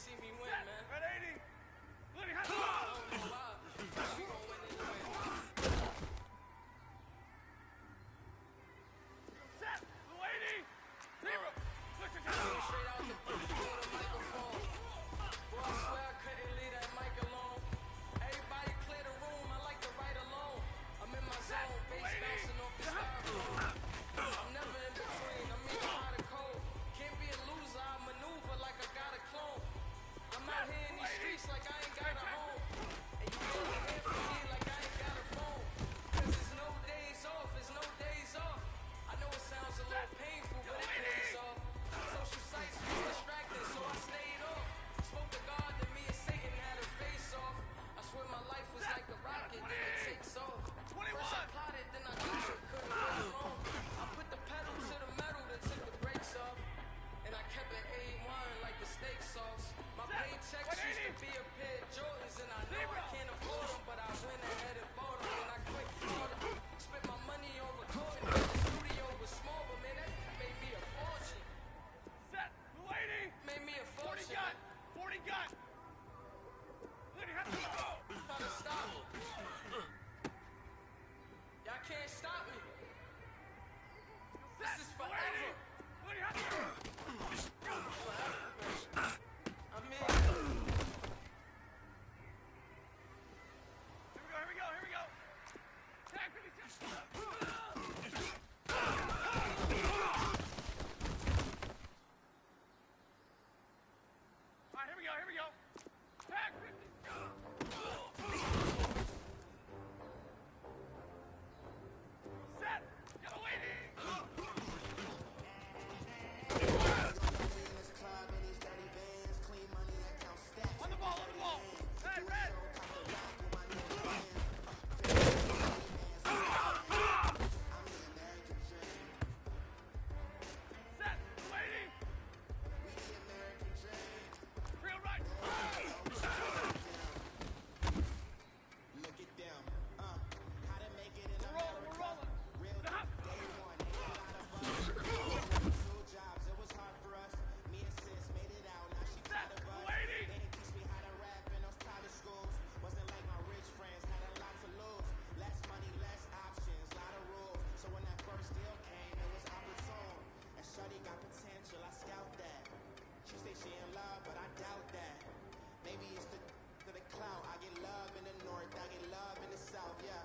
see me win, man. Red 80. I don't know why. We gonna win anyway. Set. Blue 80. Zero. Push it Came straight out the microphone. Boy, I swear I couldn't leave that mic alone. Everybody clear the room. I like to write alone. I'm in my zone. Bass bouncing off the styrofoam. I'm never in between. I'm either hot or cold. Can't be a loser. I maneuver like I got a clone. I'm out here in these streets like I ain't got a home. And you can't hear from me like I ain't got a phone. Cause there's no days off. There's no days off. I know it sounds a little painful, but it pays off. Social sites was distracting, so I stayed off. Spoke to God that me and Satan had a face off. I swear my life was like a rocket, then it takes off. First I plotted, then I got you, couldn't wait long. I put the pedal to the metal, then took the brakes off. And I kept it A1 like the steak sauce. My paychecks used to be a pair of Jordans, and I know I can't afford them, but I went ahead and bought them. And I quit, spent my money on recording. The studio was small, but man, that made me a fortune. Set. Blue 80. Made me a 40 fortune. gun. 40 gun. Try to stop me. Y'all can't stop me. This is forever. I'm in. Here we go. Tag 56. All right, here we go. Tag 50. Set. Get away. On the ball. Hey, red. Set. Lady. Real right. Look at them, how to make it in America. We're rolling. Real Stop. day one, ain't a lot of us. Two jobs, it was hard for us. Me and sis made it out, now she proud of us. Lady. They didn't teach me how to rap in those private schools. Wasn't like my rich friends, had a lot to lose. Less money, less options, lot of rules. So when that first deal came, it was opportune. And shorty got potential, I scout that. She say she in love, but I doubt that. Maybe it's the clout. I get love in the north, I get love in the south, yeah.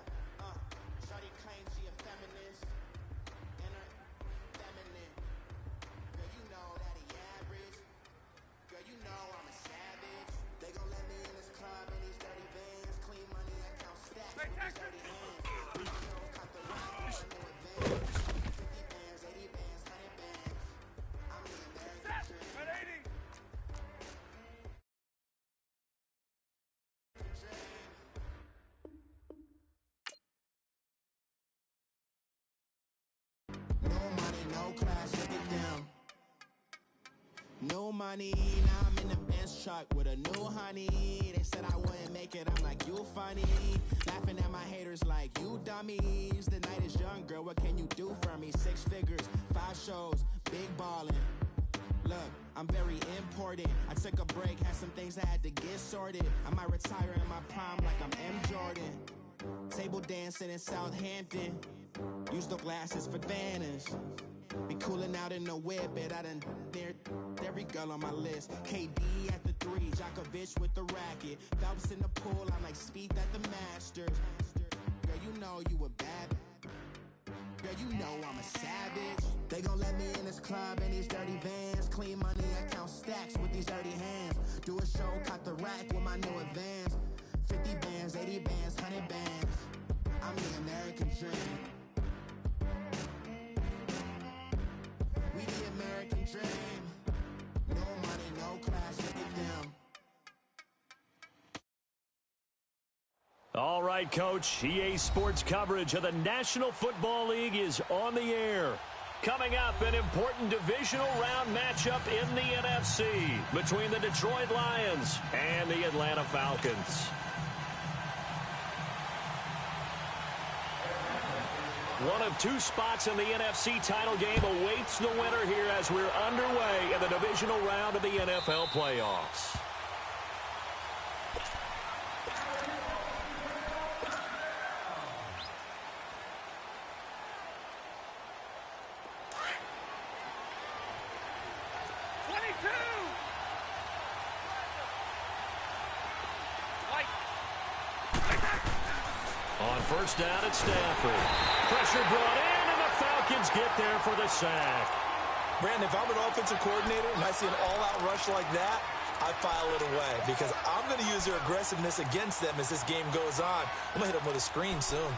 Shorty claims she a feminist, and her feminine. Girl, you know that he average. Girl, you know I'm a savage. They gon' let me in this club in these dirty vans. Clean money, I count stacks with these dirty hands. These girls caught the rock on my new advance. 50 bands, 80 bands, 100 bands. I'm the American dream. Red 80. No money, no class, look at them. No money, now I'm in the Benz truck with a new honey. They said I wouldn't make it, I'm like, you funny. Laughing at my haters like, you dummies. The night is young, girl, what can you do for me? 6 figures, 5 shows, big ballin'. Look, I'm very important. I took a break, had some things I had to get sorted. I might retire in my prime like I'm M. Jordan. Table dancing in Southampton. Use the glasses for Vannas. Be cooling out in the whip, but I done near every girl on my list. KD at the 3, Djokovic with the racket. Phelps in the pool, I'm like Speed at the Masters. Girl, you know you a bad. Girl, you know I'm a savage. They gon' let me in this club in these dirty vans. Clean money, I count stacks with these dirty hands. Do a show, caught the rack with my new advance. 50 bands, 80 bands, 100 bands. I'm the American dream. We the American dream. No money, no class, look at them. All right, Coach. EA Sports coverage of the National Football League is on the air. Coming up, an important divisional round matchup in the NFC between the Detroit Lions and the Atlanta Falcons. One of 2 spots in the NFC title game awaits the winner here as we're underway in the divisional round of the NFL playoffs. On first down at Stafford. Pressure brought in, and the Falcons get there for the sack. Brandon, if I'm an offensive coordinator and I see an all-out rush like that, I file it away because I'm going to use their aggressiveness against them as this game goes on. I'm going to hit them with a screen soon.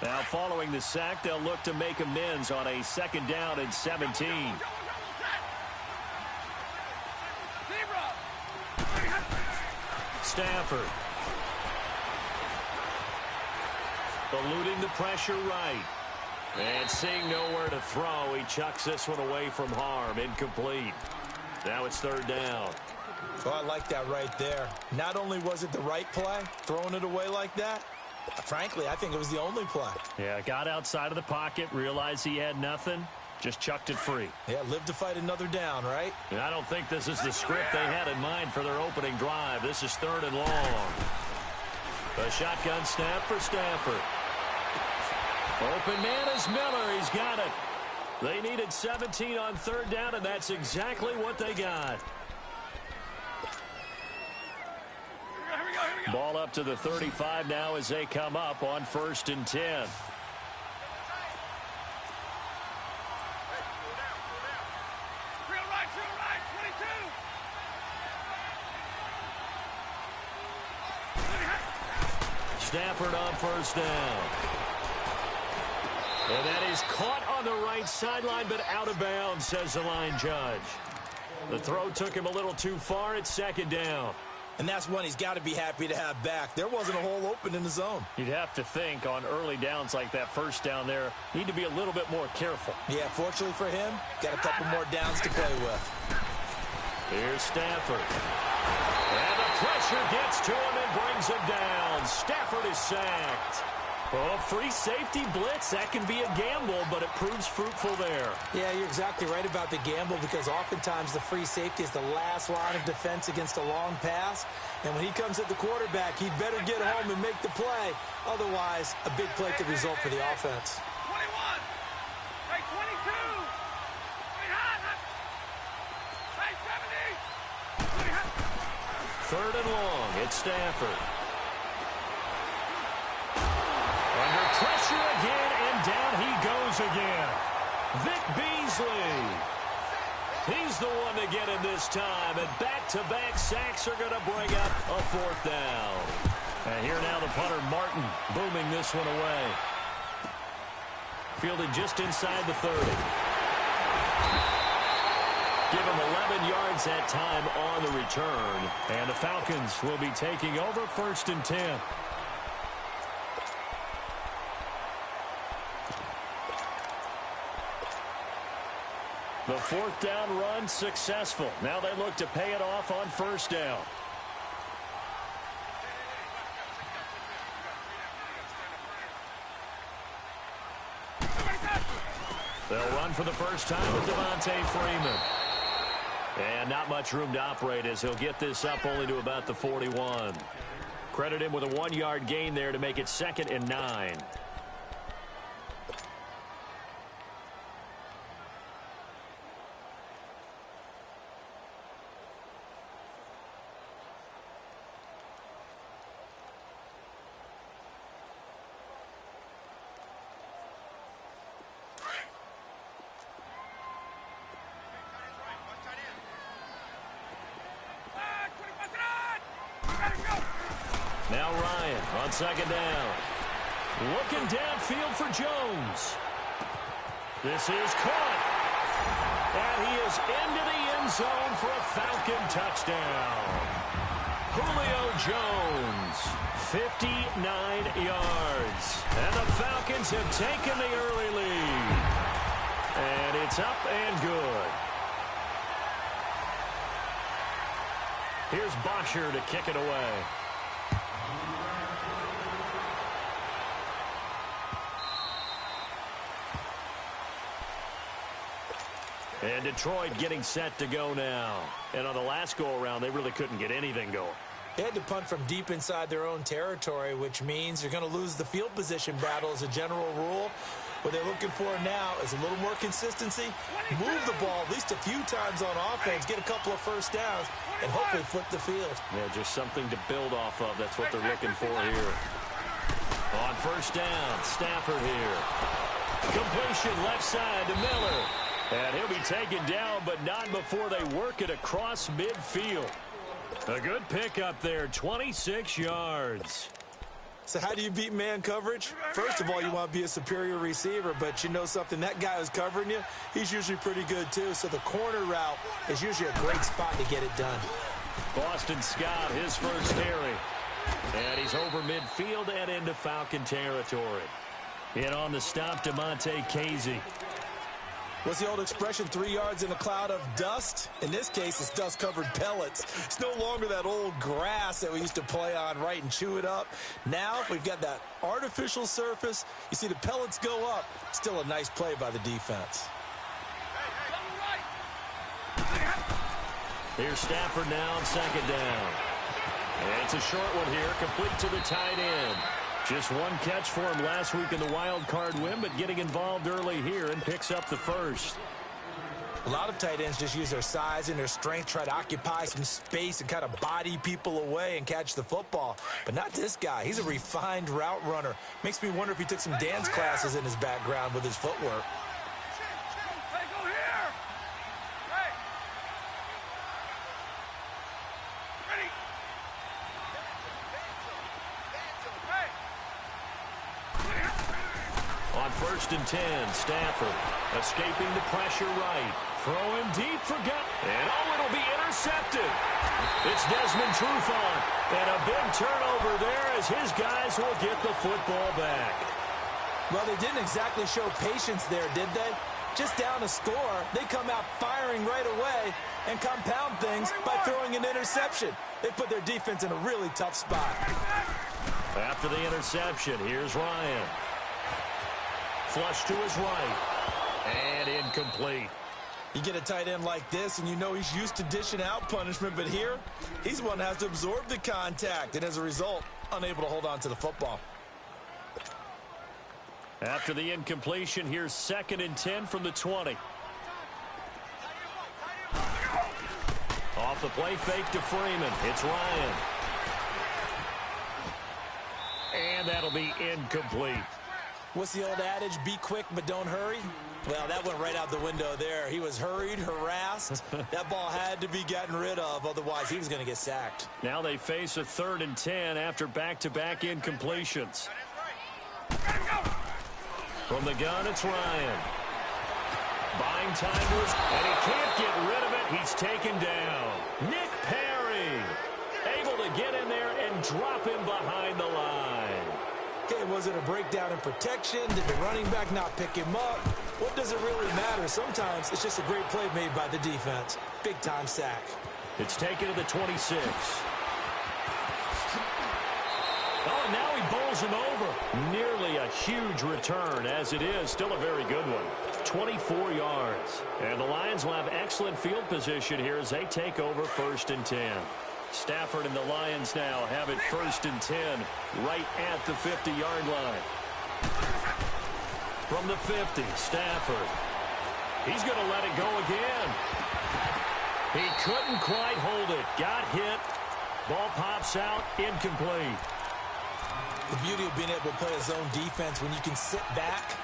Now, following the sack, they'll look to make amends on a second down and 17. Stafford. Eluding the pressure right. And seeing nowhere to throw, he chucks this one away from harm. Incomplete. Now it's third down. Oh, I like that right there. Not only was it the right play, throwing it away like that, frankly, I think it was the only play. Yeah, got outside of the pocket, realized he had nothing, just chucked it free. Yeah, live to fight another down, right? And I don't think this is the script they had in mind for their opening drive. This is third and long. A shotgun snap for Stafford. Open man is Miller. He's got it. They needed 17 on third down, and that's exactly what they got. Ball up to the 35 now as they come up on 1st and 10. Stafford on first down. And that is caught on the right sideline, but out of bounds, says the line judge. The throw took him a little too far. It's second down. And that's one he's got to be happy to have back. There wasn't a hole open in the zone. You'd have to think on early downs like that first down there, need to be a little bit more careful. Yeah, fortunately for him, got a couple more downs to play with. Here's Stafford. And the pressure gets to him and brings him down. Stafford is sacked. Oh, free safety blitz, that can be a gamble, but it proves fruitful there. Yeah, you're exactly right about the gamble because oftentimes the free safety is the last line of defense against a long pass. And when he comes at the quarterback, he better get home and make the play. Otherwise, a big play could result for the offense. 21. Hey, 22. Hey, hot. Hey, 70. Third and long, it's Stafford. Under pressure again, and down he goes again. Vic Beasley. He's the one to get him this time, and back-to-back sacks are going to bring up a fourth down. And here now the punter, Martin, booming this one away. Fielded just inside the 30. Give him 11 yards that time on the return. And the Falcons will be taking over 1st and 10. The fourth down run successful. Now they look to pay it off on first down. They'll run for the first time with Devontae Freeman. And not much room to operate as he'll get this up only to about the 41. Credit him with a 1-yard gain there to make it 2nd and 9. Now Ryan on second down. Looking downfield for Jones. This is caught. And he is into the end zone for a Falcon touchdown. Julio Jones, 59 yards. And the Falcons have taken the early lead. And it's up and good. Here's Bosher to kick it away. And Detroit getting set to go now. And on the last go-around, they really couldn't get anything going. They had to punt from deep inside their own territory, which means you're going to lose the field position battle as a general rule. What they're looking for now is a little more consistency, move the ball at least a few times on offense, get a couple of first downs, and hopefully flip the field. Yeah, just something to build off of. That's what they're looking for here. On first down, Stafford here. Completion left side to Miller. And he'll be taken down, but not before they work it across midfield. A good pickup there, 26 yards. So how do you beat man coverage? First of all, you want to be a superior receiver, but you know something, that guy who's covering you, he's usually pretty good too. So the corner route is usually a great spot to get it done. Boston Scott, his first carry. And he's over midfield and into Falcon territory. In on the stop, DeMonte Casey. What's the old expression, 3 yards in a cloud of dust? In this case, it's dust-covered pellets. It's no longer that old grass that we used to play on, right, and chew it up. Now we've got that artificial surface. You see the pellets go up. Still a nice play by the defense. Here's Stafford now on second down. And it's a short one here, complete to the tight end. Just one catch for him last week in the wild card win, but getting involved early here and picks up the first. A lot of tight ends just use their size and their strength, try to occupy some space and kind of body people away and catch the football. But not this guy. He's a refined route runner. Makes me wonder if he took some dance classes in his background with his footwork. Hey, go here! Hey! Ready! Hey! On first and 10, Stafford escaping the pressure right. Throwing deep for gut. And it'll be intercepted. It's Desmond Trufant. And a big turnover there as his guys will get the football back. Well, they didn't exactly show patience there, did they? Just down a score, they come out firing right away and compound things by throwing an interception. They put their defense in a really tough spot. After the interception, here's Ryan. Flush to his right. And incomplete. You get a tight end like this, and you know he's used to dishing out punishment, but here, he's the one that has to absorb the contact, and as a result, unable to hold on to the football. After the incompletion, here's second and 10 from the 20. Off the play fake to Freeman. It's Ryan. And that'll be incomplete. What's the old adage? Be quick, but don't hurry? Well, that went right out the window there. He was hurried, harassed. That ball had to be gotten rid of, otherwise he was going to get sacked. Now they face a 3rd and 10 after back-to-back incompletions. From the gun, it's Ryan. Buying time to his, and he can't get rid of it. He's taken down. Nick Perry able to get in there and drop him behind the line. Okay, was it a breakdown in protection? Did the running back not pick him up? What does it really matter? Sometimes it's just a great play made by the defense. Big-time sack. It's taken to the 26. Oh, and now he bowls him over. Nearly a huge return, as it is. Still a very good one. 24 yards. And the Lions will have excellent field position here as they take over 1st and 10. Stafford and the Lions now have it 1st and 10 right at the 50-yard line. From the 50, Stafford. He's going to let it go again. He couldn't quite hold it. Got hit. Ball pops out. Incomplete. The beauty of being able to play a zone defense when you can sit back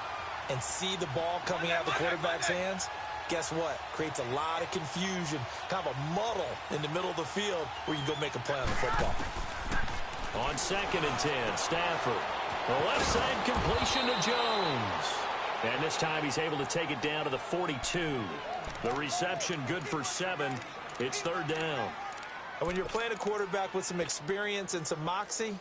and see the ball coming out of the quarterback's hands, guess what? Creates a lot of confusion, kind of a muddle in the middle of the field where you go make a play on the football. On 2nd and 10, Stafford. The left side completion to Jones. And this time he's able to take it down to the 42. The reception good for 7. It's 3rd down. And when you're playing a quarterback with some experience and some moxie,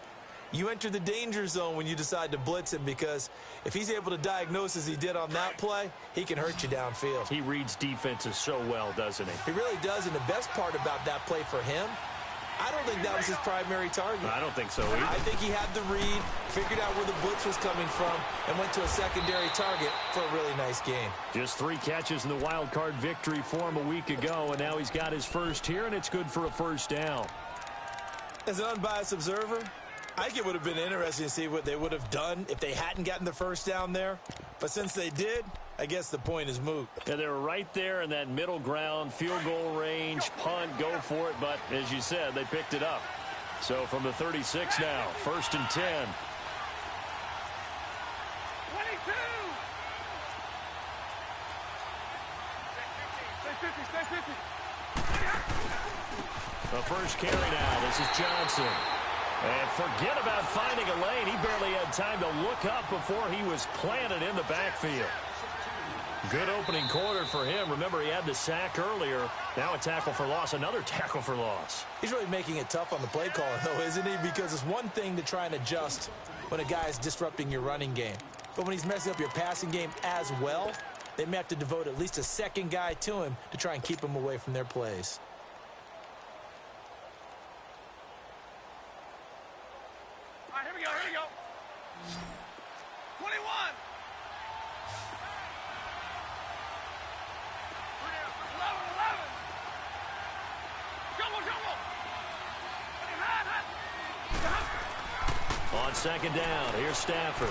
you enter the danger zone when you decide to blitz him, because if he's able to diagnose as he did on that play, he can hurt you downfield. He reads defenses so well, doesn't he? He really does, and the best part about that play for him, I don't think that was his primary target. I don't think so either. I think he had the read, figured out where the blitz was coming from, and went to a secondary target for a really nice game. Just 3 catches in the wild card victory for him a week ago, and now he's got his first here, and it's good for a 1st down. As an unbiased observer, I think it would have been interesting to see what they would have done if they hadn't gotten the first down there. But since they did, I guess the point is moot. Yeah, they were right there in that middle ground, field goal range, punt, go for it. But as you said, they picked it up. So from the 36 now, 1st and 10. 22. Stay 50. The first carry now. This is Johnson. And forget about finding a lane. He barely had time to look up before he was planted in the backfield. Good opening quarter for him. Remember, he had the sack earlier. Now a tackle for loss, another tackle for loss. He's really making it tough on the play caller, though, isn't he? Because it's one thing to try and adjust when a guy is disrupting your running game. But when he's messing up your passing game as well, they may have to devote at least a second guy to him to try and keep him away from their plays. All right, here we go. 21. On second down, here's Stafford.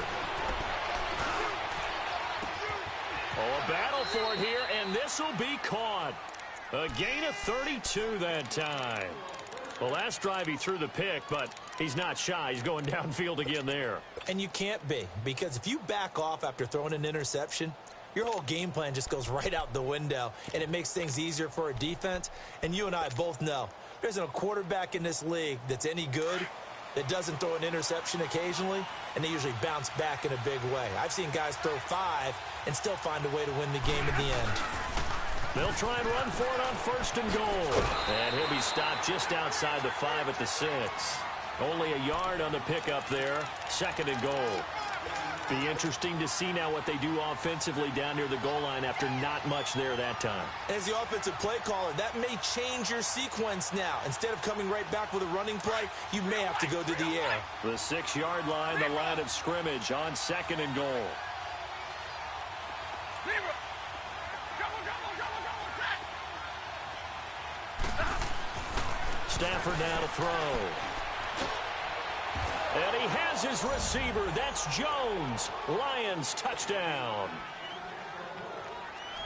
Oh, a battle for it here, and this will be caught. A gain of 32 that time. The last drive he threw the pick, but he's not shy. He's going downfield again there. And you can't be, because if you back off after throwing an interception, your whole game plan just goes right out the window, and it makes things easier for a defense. And you and I both know there isn't a quarterback in this league that's any good that doesn't throw an interception occasionally, and they usually bounce back in a big way. I've seen guys throw 5 and still find a way to win the game in the end. They'll try and run for it on 1st and goal. And he'll be stopped just outside the 5 at the 6. Only a yard on the pickup there. 2nd and goal. Be interesting to see now what they do offensively down near the goal line after not much there that time. As the offensive play caller, that may change your sequence now. Instead of coming right back with a running play, you may have to go to the air. The 6-yard line, the line of scrimmage on 2nd and goal. Stafford now to throw. And he has his receiver. That's Jones. Lions touchdown.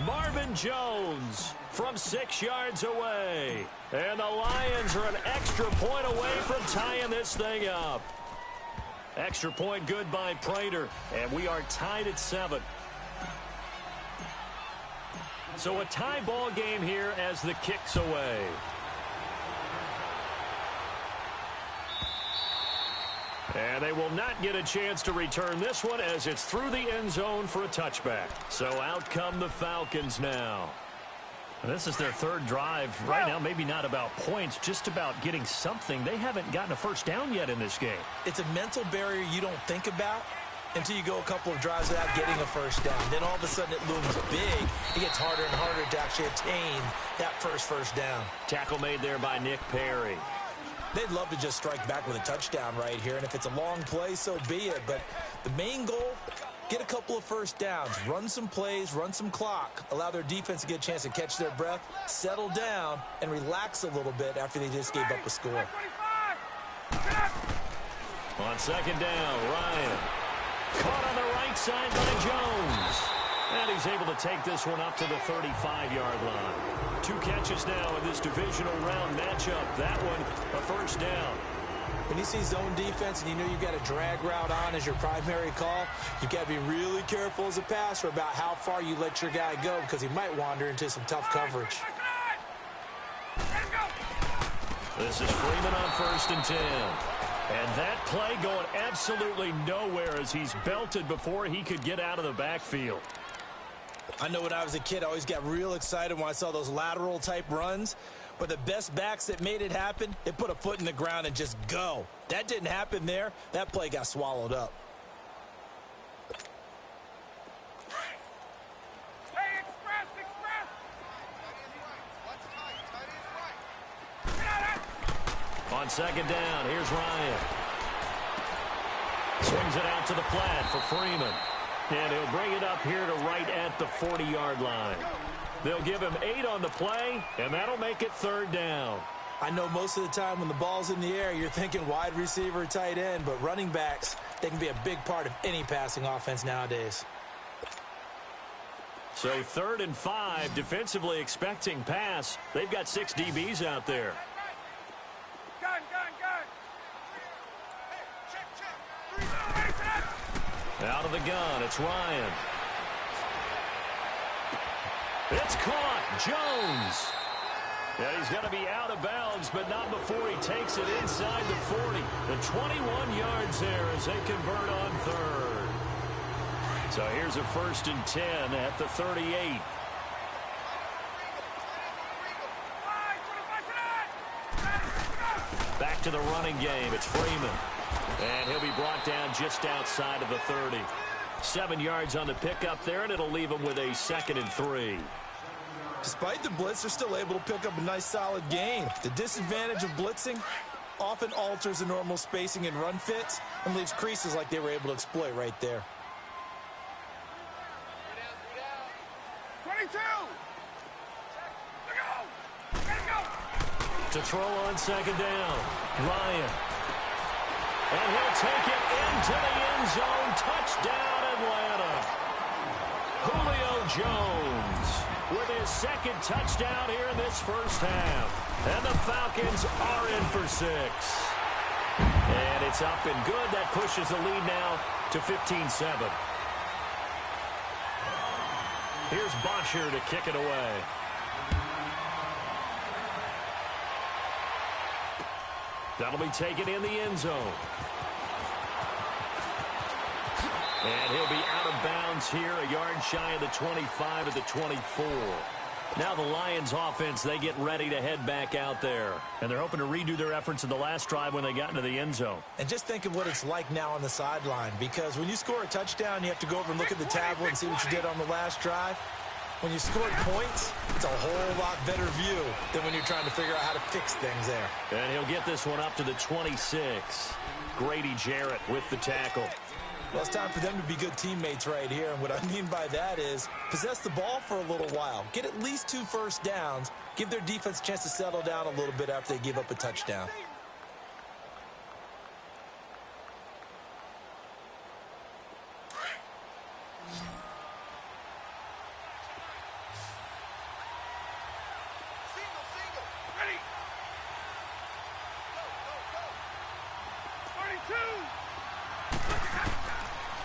Marvin Jones from 6 yards away. And the Lions are an extra point away from tying this thing up. Extra point good by Prater. And we are tied at 7. So a tie ball game here as the kick's away. And they will not get a chance to return this one as it's through the end zone for a touchback. So out come the Falcons now. This is their 3rd drive right now. Maybe not about points, just about getting something. They haven't gotten a first down yet in this game. It's a mental barrier you don't think about until you go a couple of drives without getting a first down. Then all of a sudden it looms big. It gets harder and harder to actually attain that first down. Tackle made there by Nick Perry. They'd love to just strike back with a touchdown right here, and if it's a long play, so be it. But the main goal, get a couple of first downs, run some plays, run some clock, allow their defense to get a chance to catch their breath, settle down, and relax a little bit after they just gave up a score. On 2nd down, Ryan. Caught on the right side by Jones. And he's able to take this one up to the 35-yard line. 2 catches now in this divisional round matchup. That one, a first down. When you see zone defense and you know you've got a drag route on as your primary call, you've got to be really careful as a passer about how far you let your guy go because he might wander into some tough coverage. This is Freeman on 1st and 10. And that play going absolutely nowhere as he's belted before he could get out of the backfield. I know when I was a kid, I always got real excited when I saw those lateral-type runs. But the best backs that made it happen, they put a foot in the ground and just go. That didn't happen there. That play got swallowed up. Hey, express! On 2nd down, here's Ryan. Swings it out to the flat for Freeman. And he'll bring it up here to right at the 40-yard line. They'll give him 8 on the play, and that'll make it 3rd down. I know most of the time when the ball's in the air, you're thinking wide receiver, tight end, but running backs, they can be a big part of any passing offense nowadays. So 3rd and 5, defensively expecting pass. They've got 6 DBs out there. Gun. Out of the gun, it's Ryan. It's caught. Jones. Yeah, he's going to be out of bounds, but not before he takes it inside the 40. The 21 yards there as they convert on 3rd. So here's a 1st and 10 at the 38. Back to the running game. It's Freeman. And he'll be brought down just outside of the 30. 7 yards on the pickup there, and it'll leave him with a 2nd and 3. Despite the blitz, they're still able to pick up a nice solid gain. The disadvantage of blitzing often alters the normal spacing and run fits and leaves creases like they were able to exploit right there. 22! Let's go! To throw on 2nd down, Ryan. And he'll take it into the end zone. Touchdown, Atlanta. Julio Jones with his 2nd touchdown here in this first half. And the Falcons are in for 6. And it's up and good. That pushes the lead now to 15-7. Here's Bosher to kick it away. That'll be taken in the end zone. And he'll be out of bounds here, a yard shy of the 25 at the 24. Now the Lions offense, they get ready to head back out there. And they're hoping to redo their efforts in the last drive when they got into the end zone. And just think of what it's like now on the sideline, because when you score a touchdown, you have to go over and look at the tablet and see what you did on the last drive. When you scored points, it's a whole lot better view than when you're trying to figure out how to fix things there. And he'll get this one up to the 26. Grady Jarrett with the tackle. Well, it's time for them to be good teammates right here. And what I mean by that is possess the ball for a little while. Get at least 2 first downs. Give their defense a chance to settle down a little bit after they give up a touchdown.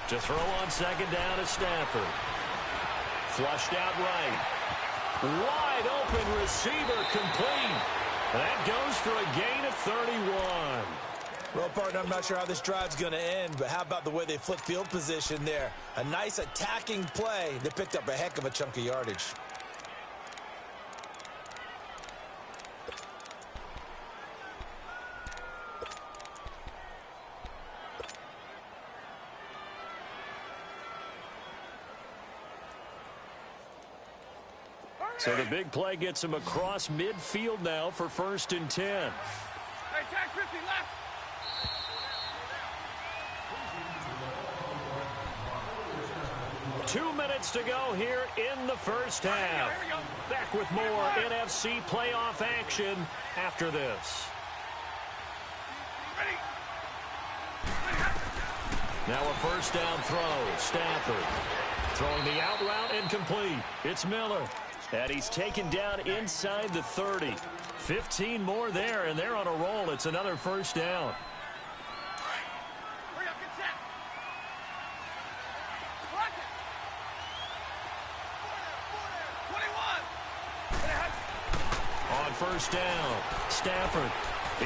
To throw on 2nd down is Stafford. Flushed out right. Wide open receiver complete. That goes for a gain of 31. Well, partner, I'm not sure how this drive's going to end, but how about the way they flip field position there? A nice attacking play. They picked up a heck of a chunk of yardage. So the big play gets him across midfield now for 1st and 10. Hey, tag 50 left. Two minutes to go here in the first half. Back with more NFC playoff action after this. Ready. Now a 1st down throw. Stafford throwing the out route incomplete. It's Miller. And he's taken down inside the 30. 15 more there, and they're on a roll. It's another 1st down. Hurry up, get set. Block it. 21. On 1st down, Stafford.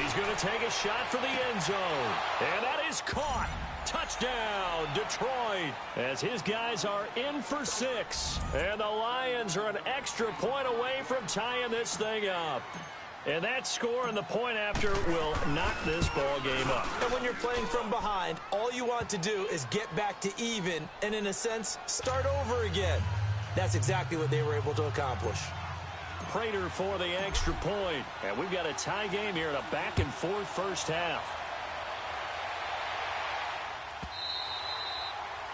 He's going to take a shot for the end zone. And that is caught. Touchdown, Detroit, as his guys are in for 6. And the Lions are an extra point away from tying this thing up. And that score and the point after will knock this ball game up. And when you're playing from behind, all you want to do is get back to even and, in a sense, start over again. That's exactly what they were able to accomplish. Prater for the extra point. And we've got a tie game here in a back-and-forth first half.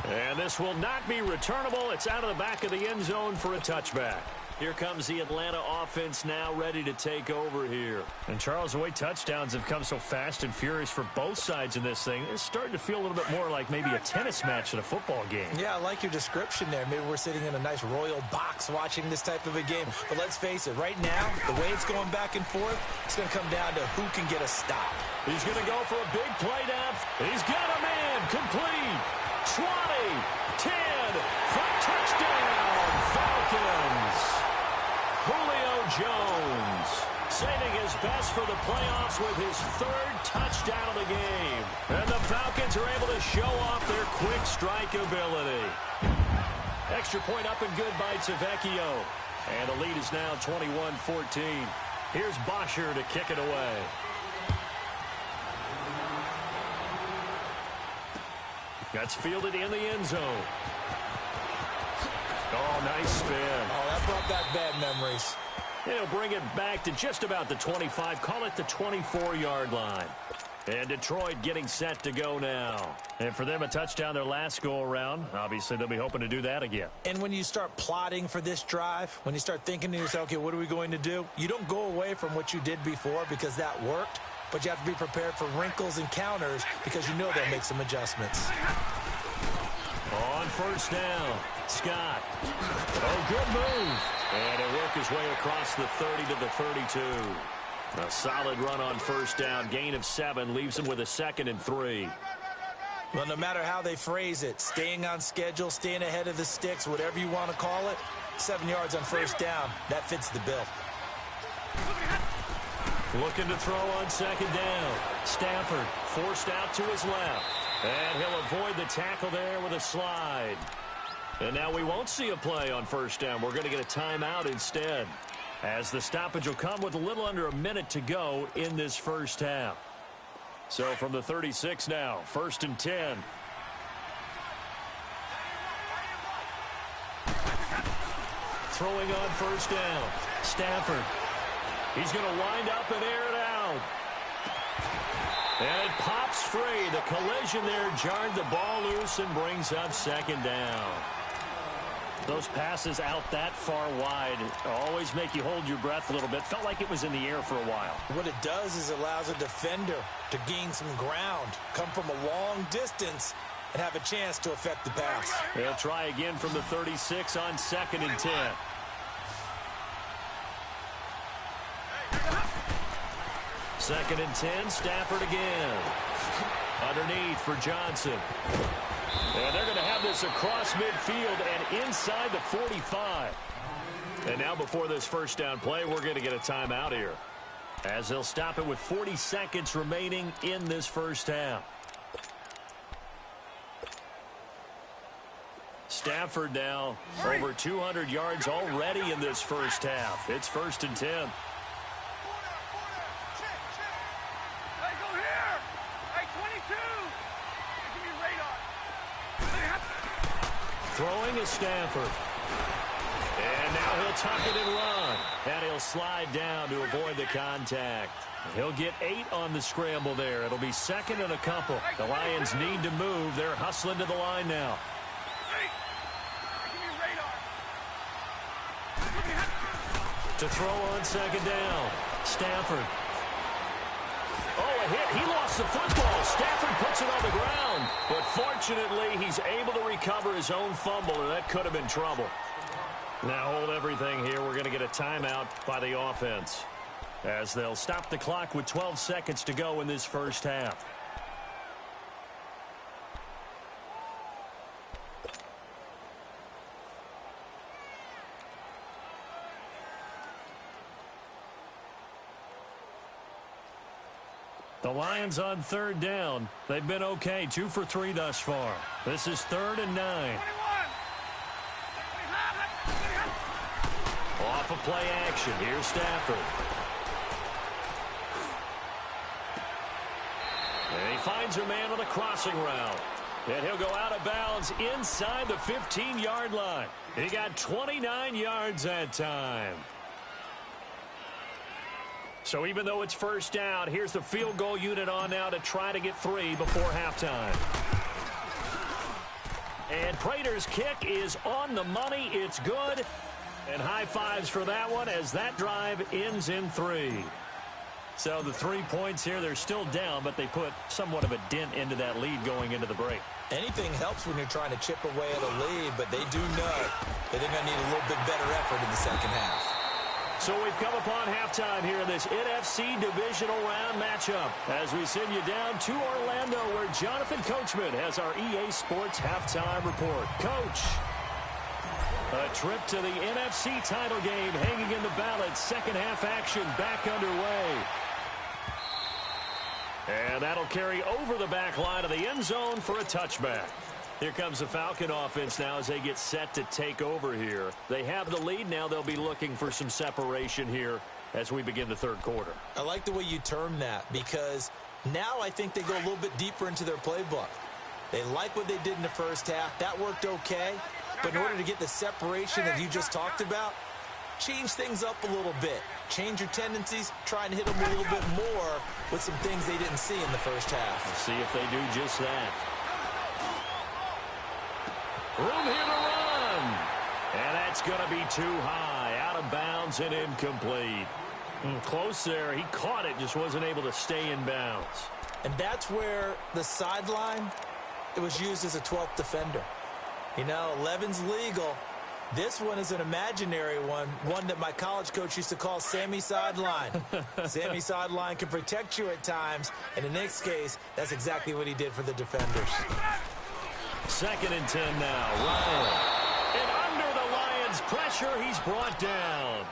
And this will not be returnable. It's out of the back of the end zone for a touchback. Here comes the Atlanta offense now ready to take over here. And Charles, the way touchdowns have come so fast and furious for both sides in this thing, it's starting to feel a little bit more like maybe a tennis match in a football game. Yeah, I like your description there. Maybe we're sitting in a nice royal box watching this type of a game. But let's face it, right now, the way it's going back and forth, it's going to come down to who can get a stop. He's going to go for a big play down. He's got a man. Complete. 20, 10, for touchdown, Falcons. Julio Jones saving his best for the playoffs with his third touchdown of the game. And the Falcons are able to show off their quick strike ability. Extra point up and good by Tavecchio. And the lead is now 21-14. Here's Bosher to kick it away. That's fielded in the end zone. Oh, nice spin. Oh, that brought back bad memories. He'll bring it back to just about the 25. Call it the 24-yard line. And Detroit getting set to go now. And for them, a touchdown their last go-around. Obviously, they'll be hoping to do that again. And when you start plotting for this drive, when you start thinking to yourself, okay, what are we going to do? You don't go away from what you did before because that worked. But you have to be prepared for wrinkles and counters because you know they'll make some adjustments. On first down, Scott. Oh, good move. And he'll work his way across the 30 to the 32. A solid run on first down. Gain of 7 leaves him with a 2nd and 3. Well, no matter how they phrase it, staying on schedule, staying ahead of the sticks, whatever you want to call it, 7 yards on first down, that fits the bill. Looking to throw on second down. Stafford forced out to his left. And he'll avoid the tackle there with a slide. And now we won't see a play on first down. We're going to get a timeout instead, as the stoppage will come with a little under a minute to go in this first half. So from the 36 now, 1st and 10. Throwing on first down. Stafford. He's going to wind up and air it out. And it pops free. The collision there jarred the ball loose and brings up 2nd down. Those passes out that far wide always make you hold your breath a little bit. Felt like it was in the air for a while. What it does is it allows a defender to gain some ground, come from a long distance, and have a chance to affect the pass. They'll try again from the 36 on 2nd and 10. Second and 10, Stafford again. Underneath for Johnson. And they're going to have this across midfield and inside the 45. And now before this first down play, we're going to get a timeout here, as they'll stop it with 40 seconds remaining in this first half. Stafford now over 200 yards already in this first half. It's 1st and 10. Throwing is Stafford. And now he'll tuck it and run. And he'll slide down to avoid the contact. He'll get 8 on the scramble there. It'll be 2nd and a couple. The Lions need to move. They're hustling to the line now. To throw on 2nd down. Stafford. Oh, a hit. He lost the football. Stafford puts it on the ground. But fortunately, he's able to recover his own fumble, or that could have been trouble. Now hold everything here. We're going to get a timeout by the offense, as they'll stop the clock with 12 seconds to go in this first half. The Lions on 3rd down. They've been okay, 2 for 3 thus far. This is 3rd and 9. Off of play action. Here's Stafford. And he finds a man on the crossing route. And he'll go out of bounds inside the 15-yard line. He got 29 yards that time. So even though it's first down, here's the field goal unit on now to try to get 3 before halftime. And Prater's kick is on the money. It's good. And high fives for that one as that drive ends in 3. So the 3 points here, they're still down, but they put somewhat of a dent into that lead going into the break. Anything helps when you're trying to chip away at a lead, but they do know that they're going to need a little bit better effort in the second half. So we've come upon halftime here in this NFC divisional round matchup as we send you down to Orlando where Jonathan Coachman has our EA Sports halftime report. Coach, a trip to the NFC title game hanging in the balance. Second half action back underway. And that'll carry over the back line of the end zone for a touchback. Here comes the Falcon offense now as they get set to take over here. They have the lead. Now they'll be looking for some separation here as we begin the third quarter. I like the way you term that because now I think they go a little bit deeper into their playbook. They like what they did in the first half. That worked okay. But in order to get the separation that you just talked about, change things up a little bit. Change your tendencies. Try and hit them a little bit more with some things they didn't see in the first half. Let's see if they do just that. Room here to run. And that's going to be too high. Out of bounds and incomplete. Close there. He caught it, just wasn't able to stay in bounds. And that's where the sideline, it was used as a 12th defender. You know, 11's legal. This one is an imaginary one that my college coach used to call Sammy Sideline. Sammy Sideline can protect you at times, and in this case, that's exactly what he did for the defenders. 2nd and 10 now. Ryan. And under the Lions' pressure, he's brought down.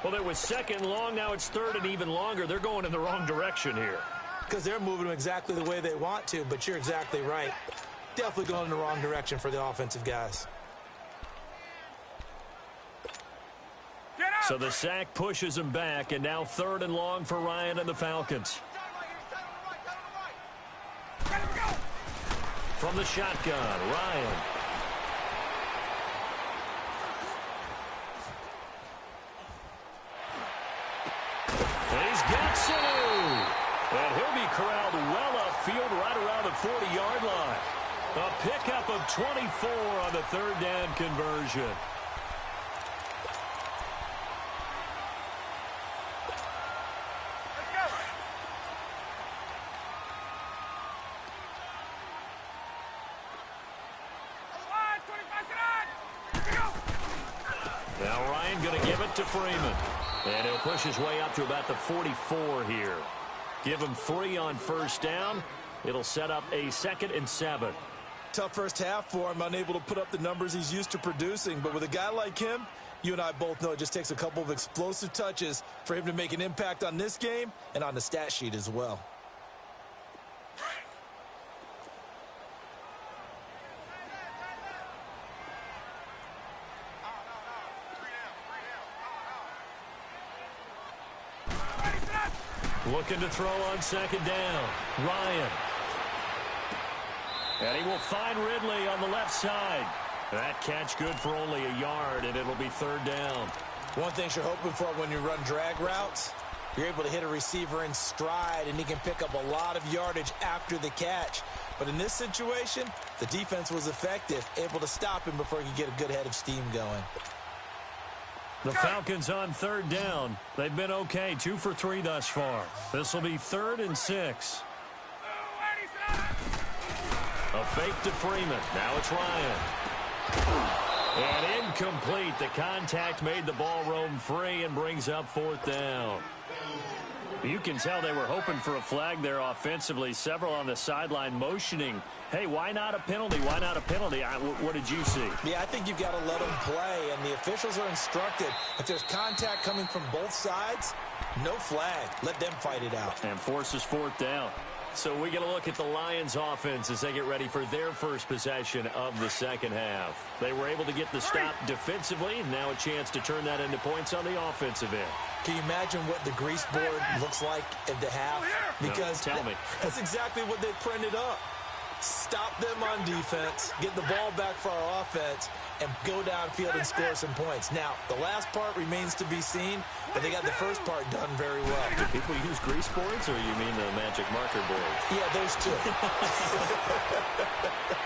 Well, it was 2nd long. Now it's 3rd and even longer. They're going in the wrong direction here. Because they're moving them exactly the way they want to, but you're exactly right. Definitely going in the wrong direction for the offensive guys. So the sack pushes him back, and now 3rd and long for Ryan and the Falcons. From the shotgun, Ryan. And he's got Sanu. And he'll be corralled well upfield right around the 40-yard line. A pickup of 24 on the 3rd down conversion. Now Ryan going to give it to Freeman. And he'll push his way up to about the 44 here. Give him 3 on 1st down. It'll set up a 2nd and 7. Tough first half for him, unable to put up the numbers he's used to producing. But with a guy like him, you and I both know it just takes a couple of explosive touches for him to make an impact on this game and on the stat sheet as well. Looking to throw on 2nd down. Ryan. And he will find Ridley on the left side. That catch good for only a yard, and it'll be 3rd down. One thing you're hoping for when you run drag routes, you're able to hit a receiver in stride, and he can pick up a lot of yardage after the catch. But in this situation, the defense was effective, able to stop him before he could get a good head of steam going. The Falcons on 3rd down. They've been okay, 2 for 3 thus far. This will be 3rd and 6. A fake to Freeman. Now it's Ryan. And incomplete. The contact made the ball roam free and brings up 4th down. You can tell they were hoping for a flag there offensively. Several on the sideline motioning. Hey, why not a penalty? Why not a penalty? What did you see? Yeah, I think you've got to let them play, and the officials are instructed. If there's contact coming from both sides, no flag. Let them fight it out. And forces 4th down. So we get a look at the Lions offense as they get ready for their first possession of the second half. They were able to get the stop defensively. Now a chance to turn that into points on the offensive end. Can you imagine what the grease board looks like at the half? Because no, tell me. That's exactly what they printed up. Stop them on defense, get the ball back for our offense, and go downfield and score some points. Now, the last part remains to be seen, but they got the first part done very well. Do people use grease boards, or you mean the magic marker boards? Yeah, those two.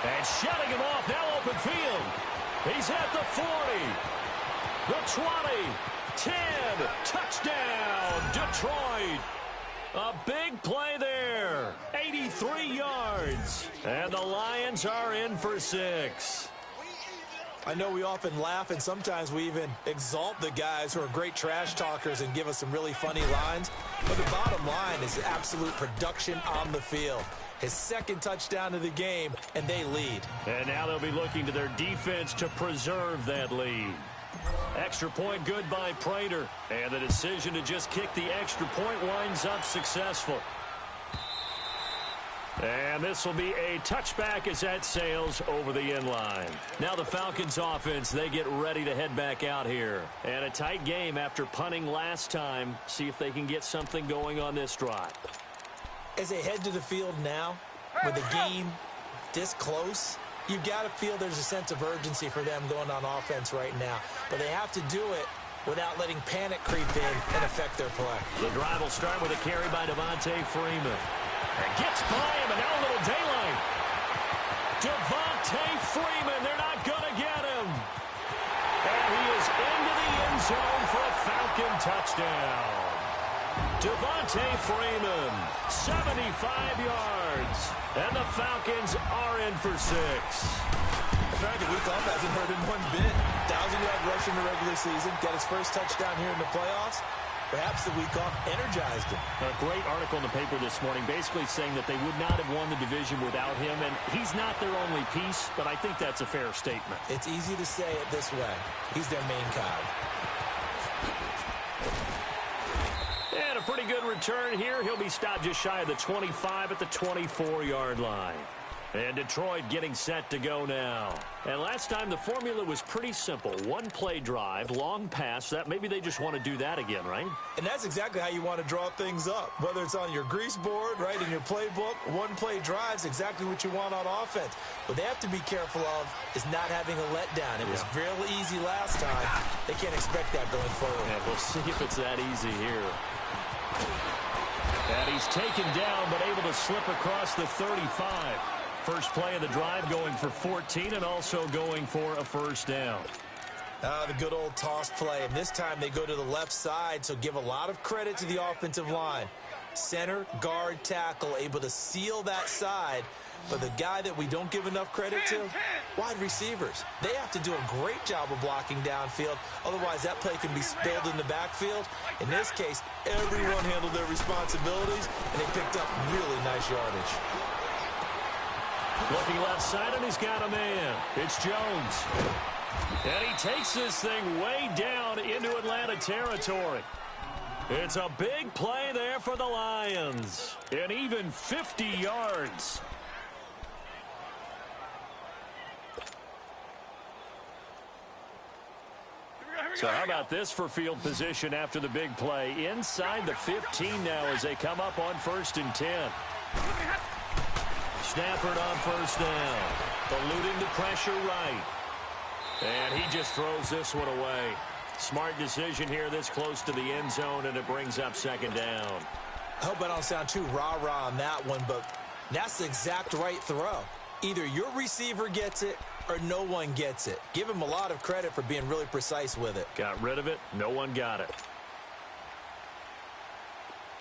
And shutting him off, now open field. He's at the 40. The 20, 10, touchdown, Detroit. A big play there, 83 yards, and the Lions are in for 6. I know we often laugh, and sometimes we even exalt the guys who are great trash talkers and give us some really funny lines, but the bottom line is absolute production on the field. His second touchdown of the game, and they lead. And now they'll be looking to their defense to preserve that lead. Extra point good by Prater. And the decision to just kick the extra point winds up successful. And this will be a touchback as that sails over the end line. Now the Falcons offense, they get ready to head back out here. And a tight game after punting last time. See if they can get something going on this drive. As they head to the field now, with the game this close, you've got to feel there's a sense of urgency for them going on offense right now. But they have to do it without letting panic creep in and affect their play. The drive will start with a carry by Devontae Freeman. And gets by him, and now a little daylight. Devontae Freeman, they're not going to get him. And he is into the end zone for a Falcon touchdown. Devontae Freeman, 75 yards. And the Falcons are in for 6. The fact that week off hasn't hurt him one bit. 1,000-yard rush in the regular season. Got his first touchdown here in the playoffs. Perhaps the week off energized him. A great article in the paper this morning basically saying that they would not have won the division without him. And he's not their only piece, but I think that's a fair statement. It's easy to say it this way. He's their main cog. And a pretty good return here. He'll be stopped just shy of the 25 at the 24-yard line. And Detroit getting set to go now. And last time the formula was pretty simple. One play drive, long pass. That maybe they just want to do that again, right? And that's exactly how you want to draw things up. Whether it's on your grease board, right, in your playbook, one play drive's exactly what you want on offense. What they have to be careful of is not having a letdown. It was real easy last time. They can't expect that going forward. And we'll see if it's that easy here. And he's taken down, but able to slip across the 35. First play of the drive going for 14 and also going for a first down. The good old toss play. And this time they go to the left side, so give a lot of credit to the offensive line. Center, guard, tackle, able to seal that side. But the guy that we don't give enough credit to, wide receivers. They have to do a great job of blocking downfield. Otherwise, that play can be spilled in the backfield. In this case, everyone handled their responsibilities, and they picked up really nice yardage. Looking left side, and he's got a man. It's Jones. And he takes this thing way down into Atlanta territory. It's a big play there for the Lions. And even 50 yards. So how about this for field position after the big play? Inside the 15 now as they come up on 1st and 10. Stafford on first down. Eluding the pressure right. And he just throws this one away. Smart decision here this close to the end zone, and it brings up 2nd down. I hope I don't sound too rah-rah on that one, but that's the exact right throw. Either your receiver gets it or no one gets it. Give him a lot of credit for being really precise with it. Got rid of it. No one got it.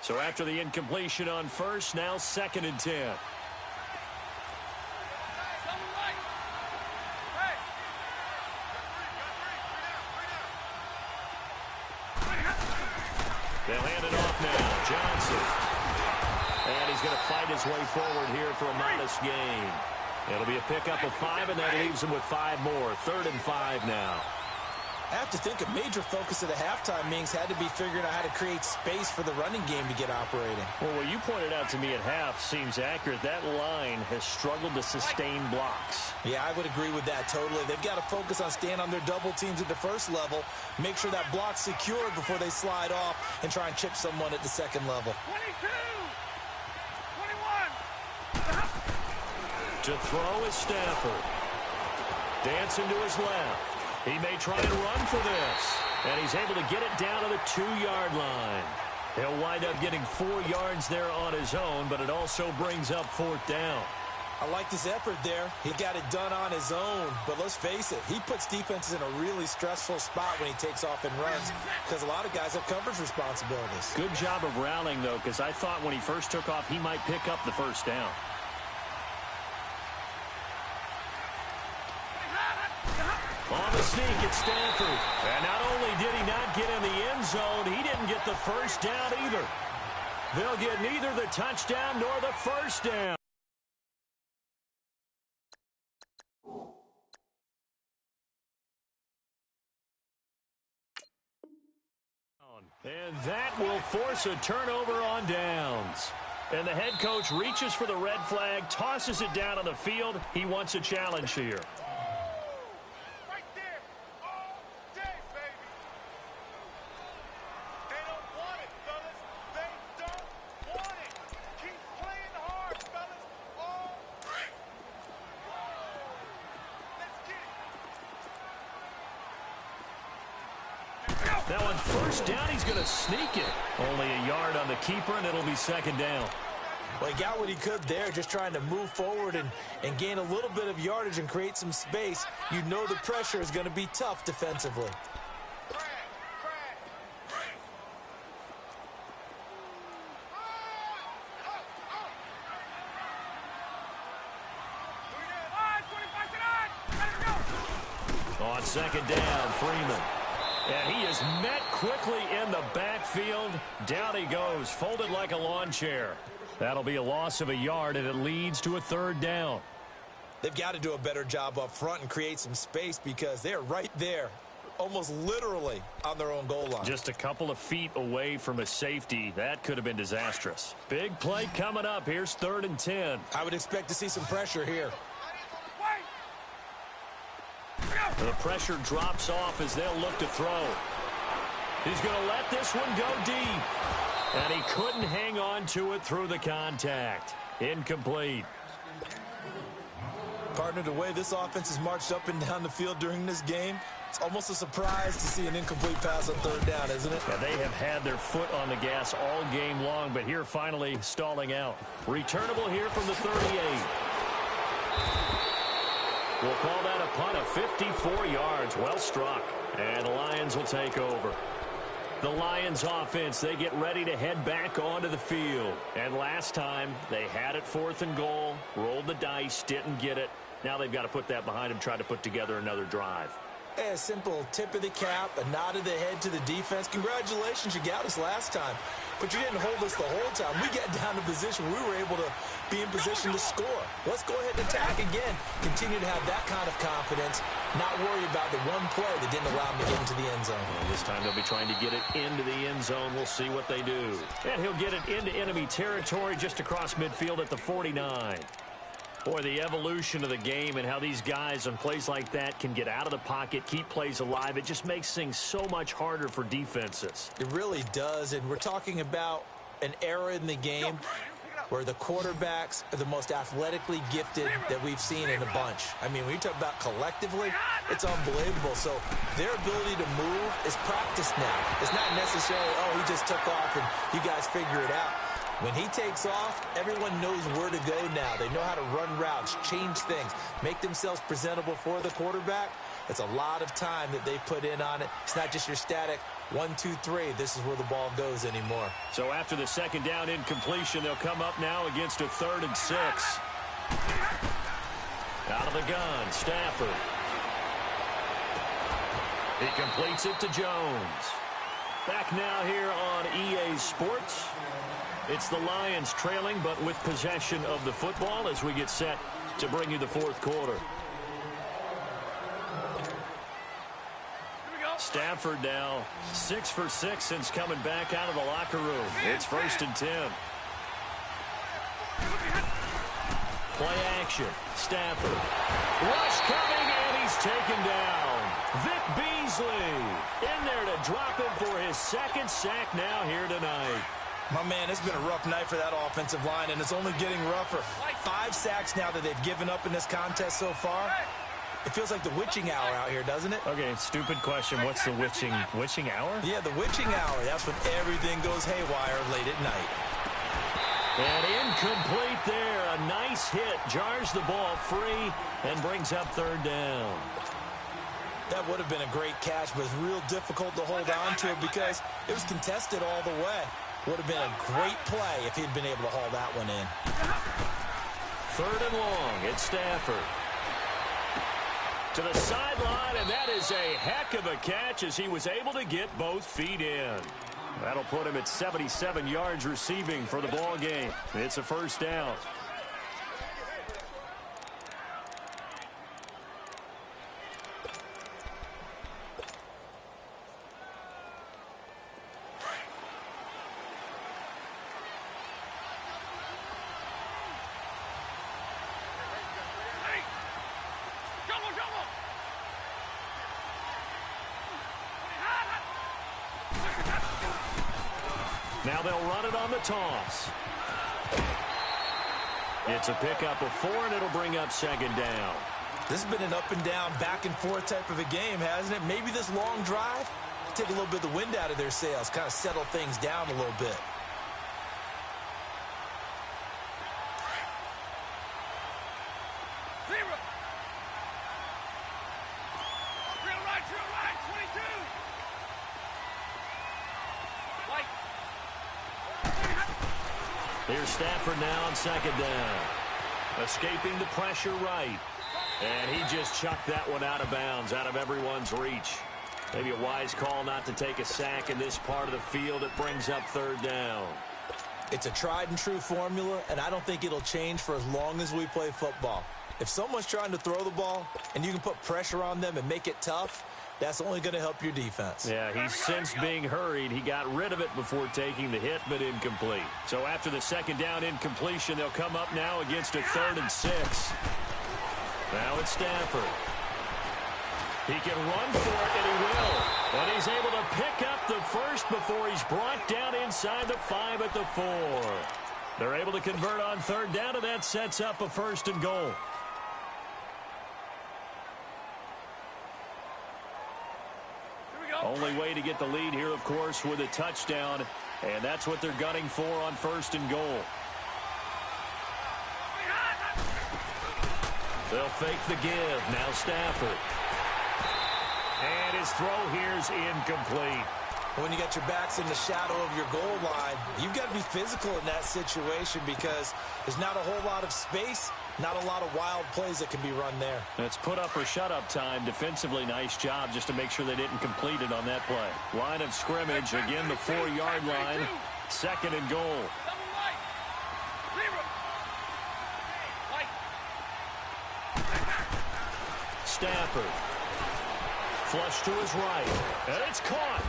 So after the incompletion on first, now 2nd and 10. They'll hand it off now. Johnson. And he's going to fight his way forward here for a modest gain. It'll be a pickup of 5, and that leaves him with 5 more. 3rd and 5 now. I have to think a major focus of the halftime meetings had to be figuring out how to create space for the running game to get operating. Well, what you pointed out to me at half seems accurate. That line has struggled to sustain blocks. Yeah, I would agree with that totally. They've got to focus on staying on their double teams at the first level, make sure that block's secured before they slide off and try and chip someone at the second level. 22! 21! To throw is Stafford. Dancing to his left. He may try and run for this. And he's able to get it down to the 2-yard line. He'll wind up getting 4 yards there on his own, but it also brings up 4th down. I like his effort there. He got it done on his own. But let's face it, he puts defenses in a really stressful spot when he takes off and runs because a lot of guys have coverage responsibilities. Good job of rallying, though, because I thought when he first took off, he might pick up the first down. On the sneak, it's Stanford. And not only did he not get in the end zone, he didn't get the first down either. They'll get neither the touchdown nor the first down. And that will force a turnover on downs. And the head coach reaches for the red flag, tosses it down on the field. He wants a challenge here. Right there. All day, baby. They don't want it, fellas. They don't want it. Keep playing hard, fellas. All right. Let's get it. Now on first down, he's going to sneak it. Only a yard on the keeper, and it'll be second down. Well, he got what he could there, just trying to move forward and gain a little bit of yardage and create some space. You know the pressure is going to be tough defensively. On second down, Freeman. And he is met quickly in the backfield. Down he goes, folded like a lawn chair. That'll be a loss of a yard, and it leads to a third down. They've got to do a better job up front and create some space because they're right there, almost literally on their own goal line. Just a couple of feet away from a safety. That could have been disastrous. Big play coming up. Here's 3rd and 10. I would expect to see some pressure here. The pressure drops off as they'll look to throw. He's going to let this one go deep. And he couldn't hang on to it through the contact. Incomplete. Partner, the way this offense has marched up and down the field during this game, it's almost a surprise to see an incomplete pass on 3rd down, isn't it? Yeah, they have had their foot on the gas all game long, but here finally stalling out. Returnable here from the 38. We'll call that a punt of 54 yards. Well struck. And the Lions will take over. The Lions offense, they get ready to head back onto the field. And last time, they had it 4th and goal, rolled the dice, didn't get it. Now they've got to put that behind them, try to put together another drive. A simple tip of the cap, a nod of the head to the defense. Congratulations, you got us last time. But you didn't hold us the whole time. We got down to position where we were able to be in position to score. Let's go ahead and attack again. Continue to have that kind of confidence. Not worry about the one play that didn't allow them to get into the end zone. Well, this time they'll be trying to get it into the end zone. We'll see what they do. And he'll get it into enemy territory just across midfield at the 49. Boy, the evolution of the game and how these guys on plays like that can get out of the pocket, keep plays alive, it just makes things so much harder for defenses. It really does, and we're talking about an era in the game where the quarterbacks are the most athletically gifted that we've seen in a bunch. I mean, when you talk about collectively, it's unbelievable. So their ability to move is practiced now. It's not necessarily, oh, he just took off and you guys figure it out. When he takes off, everyone knows where to go now. They know how to run routes, change things, make themselves presentable for the quarterback. It's a lot of time that they put in on it. It's not just your static 1, 2, 3. This is where the ball goes anymore. So after the second down incompletion, they'll come up now against a 3rd and 6. Out of the gun, Stafford. He completes it to Jones. Back now here on EA Sports. It's the Lions trailing, but with possession of the football as we get set to bring you the 4th quarter. Stafford now 6 for 6 since coming back out of the locker room. It's 1st and 10. Play action. Stafford. Rush coming, and he's taken down. Vic Beasley in there to drop him for his 2nd sack now here tonight. My man, it's been a rough night for that offensive line, and it's only getting rougher. 5 sacks now that they've given up in this contest so far. It feels like the witching hour out here, doesn't it? Okay, stupid question. What's the witching hour? Yeah, the witching hour. That's when everything goes haywire late at night. And incomplete there. A nice hit jars the ball free and brings up third down. That would have been a great catch, but it's real difficult to hold on to it because it was contested all the way. Would have been a great play if he'd been able to haul that one in. Third and long. It's Stafford. To the sideline, and that is a heck of a catch as he was able to get both feet in. That'll put him at 77 yards receiving for the ball game. It's a first down. Now they'll run it on the toss. It's a pickup of 4, and it'll bring up second down. This has been an up and down, back and forth type of a game, hasn't it? Maybe this long drive, take a little bit of the wind out of their sails, kind of settle things down a little bit. Here's Stafford now on second down. Escaping the pressure right. And he just chucked that one out of bounds, out of everyone's reach. Maybe a wise call not to take a sack in this part of the field. It brings up third down. It's a tried and true formula, and I don't think it'll change for as long as we play football. If someone's trying to throw the ball and you can put pressure on them and make it tough, that's only going to help your defense. Yeah, he's since being hurried. He got rid of it before taking the hit, but incomplete. So after the second down incompletion, they'll come up now against a 3rd and 6. Now it's Stafford. He can run for it, and he will. But he's able to pick up the first before he's brought down inside the 5 at the 4. They're able to convert on third down, and that sets up a 1st and goal. Only way to get the lead here, of course, with a touchdown, and that's what they're gunning for on 1st and goal. They'll fake the give. Now Stafford. And his throw here's incomplete. When you got your backs in the shadow of your goal line, you've got to be physical in that situation because there's not a whole lot of space, not a lot of wild plays that can be run there. It's put up or shut up time. Defensively, nice job just to make sure they didn't complete it on that play. Line of scrimmage, again the 4-yard line. 2nd and goal. Stafford. Flush to his right. And it's caught.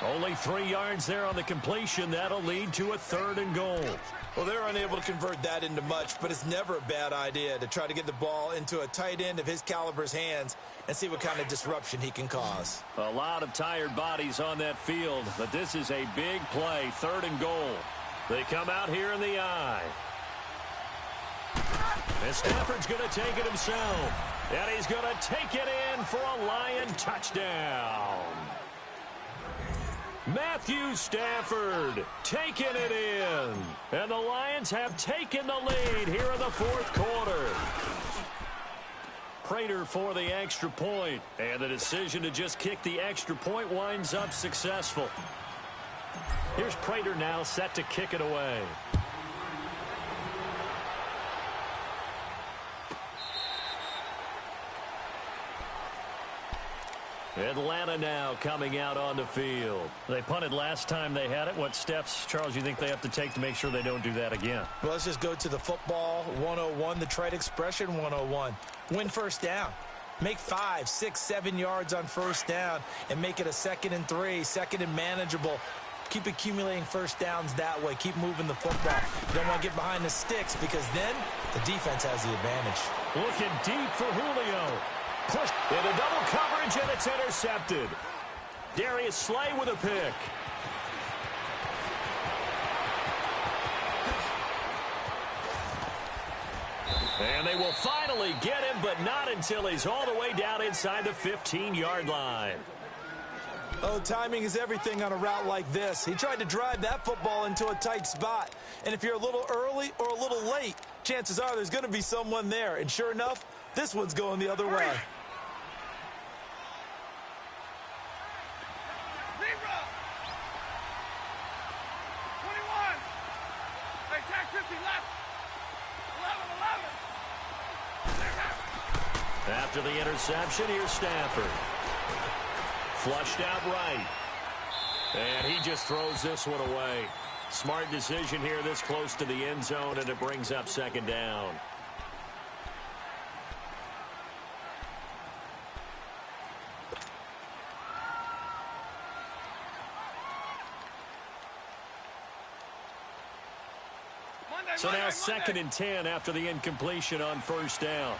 Only 3 yards there on the completion. That'll lead to a 3rd and goal. Well, they're unable to convert that into much, but it's never a bad idea to try to get the ball into a tight end of his caliber's hands and see what kind of disruption he can cause. A lot of tired bodies on that field, but this is a big play. 3rd and goal. They come out here in the eye. And Stafford's going to take it himself. And he's going to take it in for a Lion touchdown. Matthew Stafford taking it in. And the Lions have taken the lead here in the 4th quarter. Prater for the extra point. And the decision to just kick the extra point winds up successful. Here's Prater now set to kick it away. Atlanta now coming out on the field. They punted last time they had it. What steps, Charles, you think they have to take to make sure they don't do that again? Well, let's just go to the football 101, the trite expression 101. Win first down. Make 5, 6, 7 yards on first down and make it a 2nd and 3, 2nd and manageable. Keep accumulating first downs that way. Keep moving the football. You don't want to get behind the sticks because then the defense has the advantage. Looking deep for Julio. Push into double coverage, and it's intercepted. Darius Slay with a pick. And they will finally get him, but not until he's all the way down inside the 15-yard line. Oh, timing is everything on a route like this. He tried to drive that football into a tight spot. And if you're a little early or a little late, chances are there's going to be someone there. And sure enough, this one's going the other way. After the interception, here's Stafford. Flushed out right. And he just throws this one away. Smart decision here this close to the end zone, and it brings up second down. So now second and 10 after the incompletion on first down.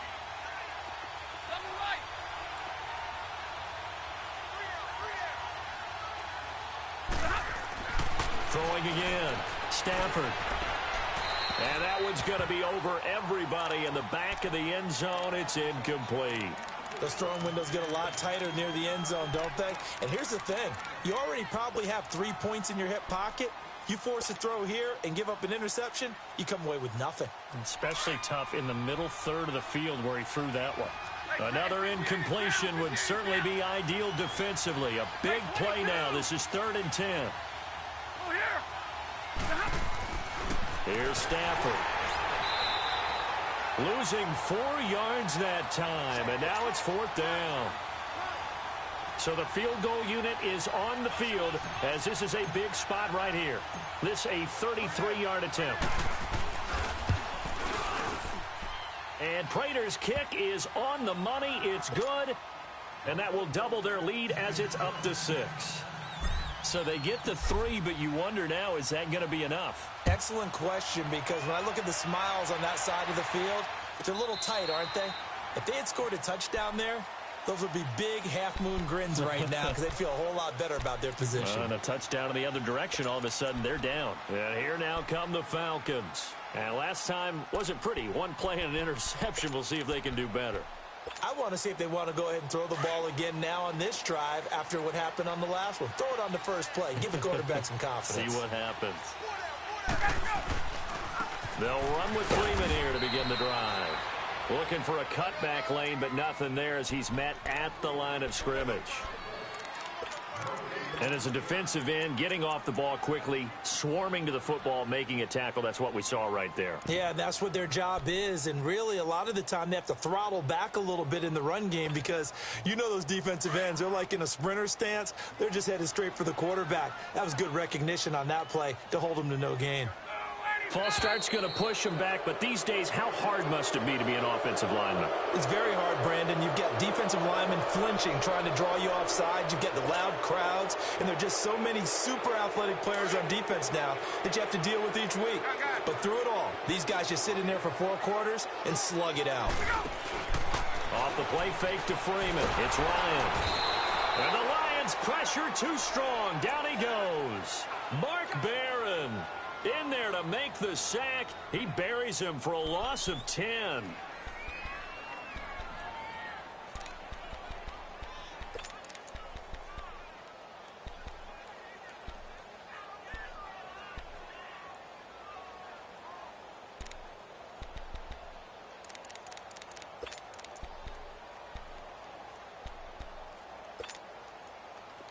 Throwing again, Stafford. And that one's going to be over everybody in the back of the end zone. It's incomplete. Those throwing windows get a lot tighter near the end zone, don't they? And here's the thing. You already probably have 3 points in your hip pocket. You force a throw here and give up an interception, you come away with nothing. Especially tough in the middle third of the field where he threw that one. Another incompletion would certainly be ideal defensively. A big play now. This is 3rd and 10. Here's Stafford. Losing 4 yards that time, and now it's 4th down. So the field goal unit is on the field as this is a big spot right here. This a 33-yard attempt. And Prater's kick is on the money. It's good. And that will double their lead as it's up to 6. So they get the 3, but you wonder now, is that going to be enough? Excellent question, because when I look at the smiles on that side of the field, they're a little tight, aren't they? If they had scored a touchdown there, those would be big half-moon grins right now because they'd feel a whole lot better about their position. And a touchdown in the other direction, all of a sudden they're down. And here now come the Falcons. And last time wasn't pretty. One play and an interception. We'll see if they can do better. I want to see if they want to go ahead and throw the ball again now on this drive after what happened on the last one. Throw it on the first play. Give the quarterback some confidence. See what happens. They'll run with Freeman here to begin the drive. Looking for a cutback lane, but nothing there as he's met at the line of scrimmage. And as a defensive end, getting off the ball quickly, swarming to the football, making a tackle, that's what we saw right there. Yeah, that's what their job is, and really a lot of the time they have to throttle back a little bit in the run game because you know those defensive ends, they're like in a sprinter stance. They're just headed straight for the quarterback. That was good recognition on that play to hold them to no gain. False start's going to push him back, but these days, how hard must it be to be an offensive lineman? It's very hard, Brandon. You've got defensive linemen flinching, trying to draw you offside. You've got the loud crowds, and there are just so many super athletic players on defense now that you have to deal with each week. But through it all, these guys just sit in there for 4 quarters and slug it out. Off the play fake to Freeman. It's Ryan. And the Lions pressure too strong. Down he goes. Mark Barron in there to make the sack. He buries him for a loss of 10.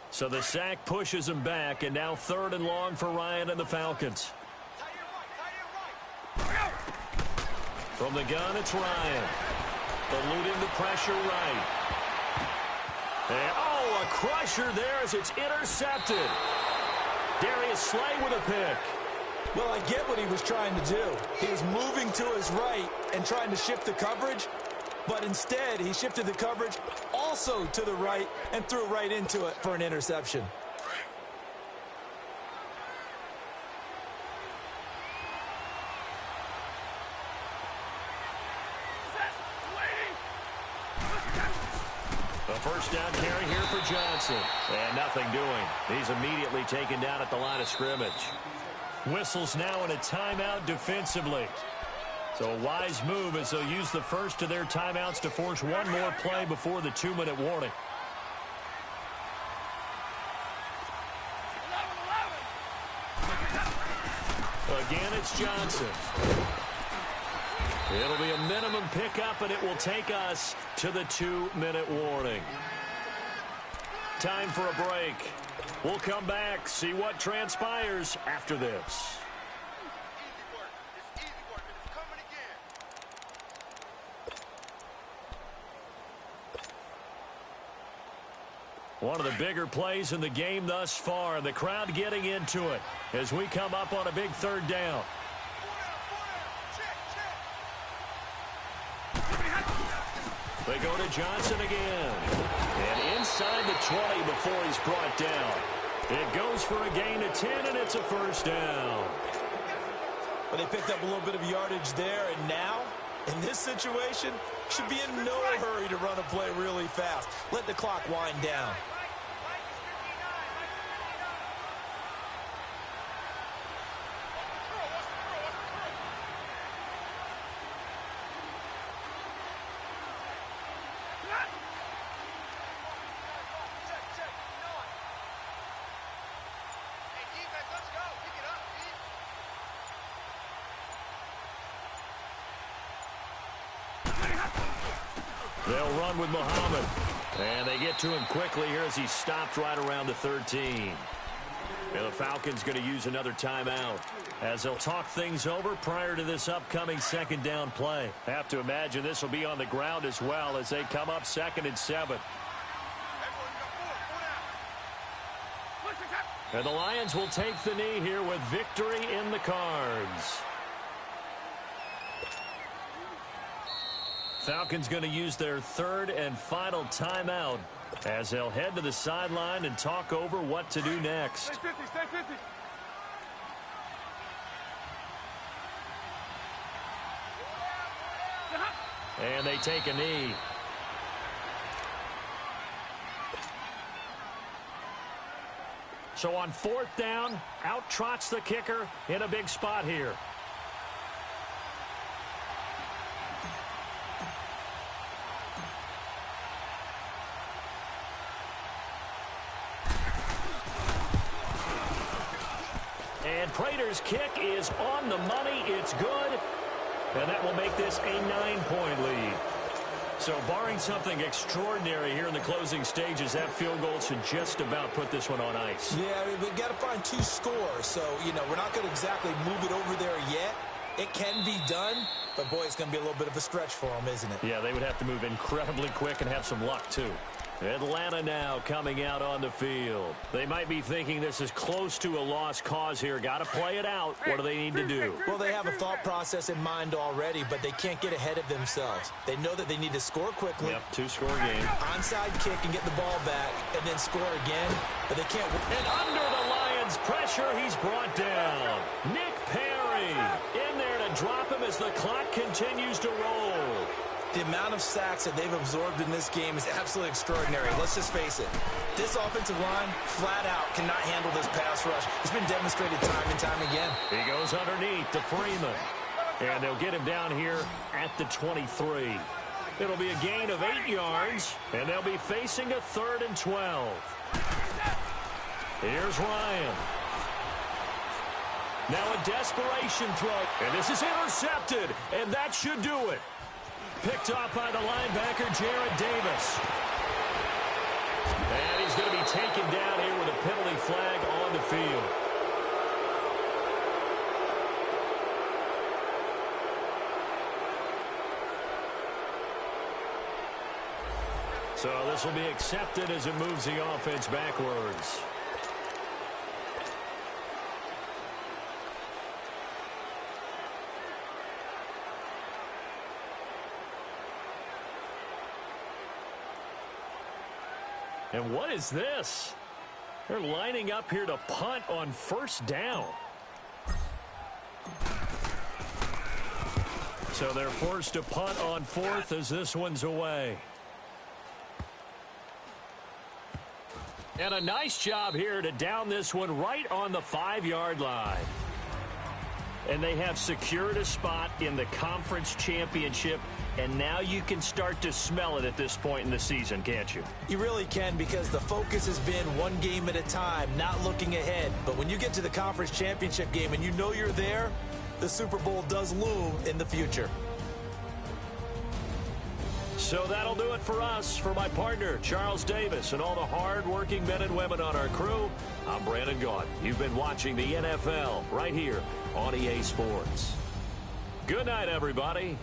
So the sack pushes him back, and now 3rd and long for Ryan and the Falcons. From the gun, it's Ryan. Eluding the pressure right. And, oh, a crusher there as it's intercepted. Darius Slay with a pick. Well, I get what he was trying to do. He was moving to his right and trying to shift the coverage, but instead he shifted the coverage also to the right and threw right into it for an interception. A first down carry here for Johnson. And nothing doing. He's immediately taken down at the line of scrimmage. Whistles now in a timeout defensively. So a wise move as they'll use the first of their timeouts to force one more play before the 2-minute warning. it's Johnson. It'll be a minimum pickup, and it will take us to the 2-minute warning. Time for a break. We'll come back, see what transpires after this. One of the bigger plays in the game thus far, and the crowd getting into it as we come up on a big third down. They go to Johnson again. And inside the 20 before he's brought down. It goes for a gain of 10, and it's a first down. But they picked up a little bit of yardage there, and now, in this situation, should be in no hurry to run a play really fast. Let the clock wind down. They'll run with Muhammad. And they get to him quickly here as he's stopped right around the 13. And the Falcons going to use another timeout as they'll talk things over prior to this upcoming second down play. Have to imagine this will be on the ground as well as they come up 2nd and 7. And the Lions will take the knee here with victory in the cards. Falcons going to use their 3rd and final timeout as they'll head to the sideline and talk over what to do next. Stay 50, stay 50. And they take a knee. So on 4th down, out trots the kicker in a big spot here. And Prater's kick is on the money. It's good. And that will make this a 9-point lead. So barring something extraordinary here in the closing stages, that field goal should just about put this one on ice. Yeah, we've got to find 2 scores. So, we're not going to exactly move it over there yet. It can be done, but, boy, it's going to be a little bit of a stretch for them, isn't it? Yeah, they would have to move incredibly quick and have some luck, too. Atlanta now coming out on the field. They might be thinking this is close to a lost cause here. Got to play it out. What do they need to do? Well, they have a thought process in mind already, but they can't get ahead of themselves. They know that they need to score quickly. Yep, 2-score game. Onside kick and get the ball back and then score again, but they can't. And under the Lions' pressure, he's brought down. Nick Perry in there to drop him as the clock continues to roll. The amount of sacks that they've absorbed in this game is absolutely extraordinary. Let's just face it. This offensive line, flat out, cannot handle this pass rush. It's been demonstrated time and time again. He goes underneath to Freeman. And they'll get him down here at the 23. It'll be a gain of 8 yards, and they'll be facing a 3rd and 12. Here's Ryan. Now a desperation throw. And this is intercepted, and that should do it. Picked off by the linebacker, Jarrett Davis. And he's going to be taken down here with a penalty flag on the field. So this will be accepted as it moves the offense backwards. And what is this? They're lining up here to punt on 1st down. So they're forced to punt on 4th as this one's away. And a nice job here to down this one right on the 5-yard line. And they have secured a spot in the conference championship. And now you can start to smell it at this point in the season, can't you? You really can, because the focus has been one game at a time, not looking ahead. But when you get to the conference championship game and you know you're there, the Super Bowl does loom in the future. So that'll do it for us. For my partner, Charles Davis, and all the hard-working men and women on our crew, I'm Brandon Gaudin. You've been watching the NFL right here on EA Sports. Good night, everybody.